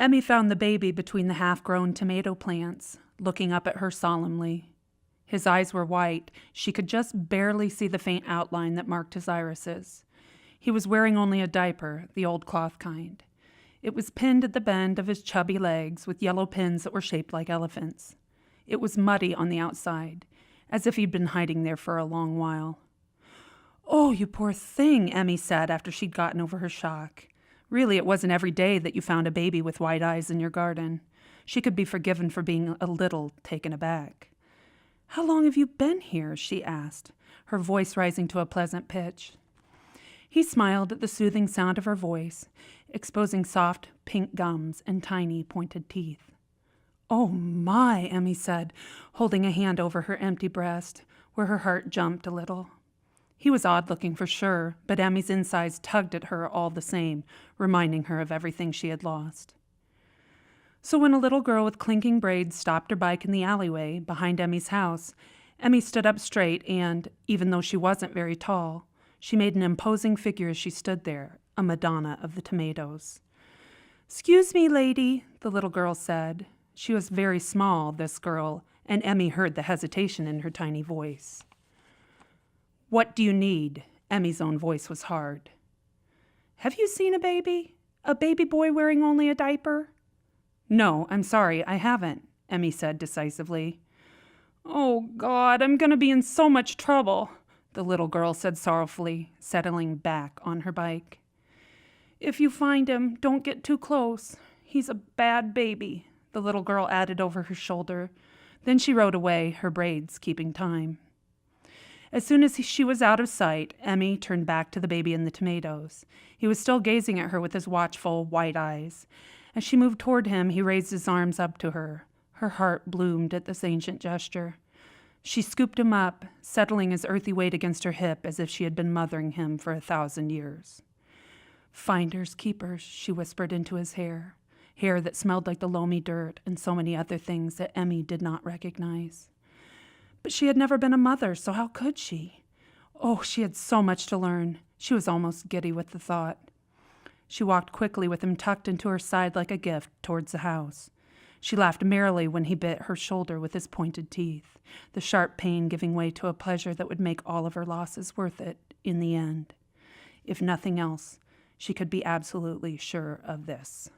Emmy found the baby between the half-grown tomato plants, looking up at her solemnly. His eyes were white. She could just barely see the faint outline that marked his irises. He was wearing only a diaper, the old cloth kind. It was pinned at the bend of his chubby legs with yellow pins that were shaped like elephants. It was muddy on the outside, as if he'd been hiding there for a long while. "Oh, you poor thing," Emmy said after she'd gotten over her shock. Really, it wasn't every day that you found a baby with white eyes in your garden. She could be forgiven for being a little taken aback. "How long have you been here?" she asked, her voice rising to a pleasant pitch. He smiled at the soothing sound of her voice, exposing soft pink gums and tiny pointed teeth. "Oh my," Emmy said, holding a hand over her empty breast, where her heart jumped a little. He was odd-looking for sure, but Emmy's insides tugged at her all the same, reminding her of everything she had lost. So when a little girl with clinking braids stopped her bike in the alleyway behind Emmy's house, Emmy stood up straight and, even though she wasn't very tall, she made an imposing figure as she stood there, a Madonna of the tomatoes. "Excuse me, lady," the little girl said. She was very small, this girl, and Emmy heard the hesitation in her tiny voice. "What do you need?" Emmy's own voice was hard. "Have you seen a baby? A baby boy wearing only a diaper?" "No, I'm sorry, I haven't," Emmy said decisively. "Oh, God, I'm going to be in so much trouble," the little girl said sorrowfully, settling back on her bike. "If you find him, don't get too close. He's a bad baby," the little girl added over her shoulder. Then she rode away, her braids keeping time. As soon as she was out of sight, Emmy turned back to the baby in the tomatoes. He was still gazing at her with his watchful, white eyes. As she moved toward him, he raised his arms up to her. Her heart bloomed at this ancient gesture. She scooped him up, settling his earthy weight against her hip as if she had been mothering him for 1,000 years. "Finders keepers," she whispered into his hair that smelled like the loamy dirt and so many other things that Emmy did not recognize. But she had never been a mother, so how could she? Oh, she had so much to learn. She was almost giddy with the thought. She walked quickly with him tucked into her side like a gift towards the house. She laughed merrily when he bit her shoulder with his pointed teeth, the sharp pain giving way to a pleasure that would make all of her losses worth it in the end. If nothing else, she could be absolutely sure of this.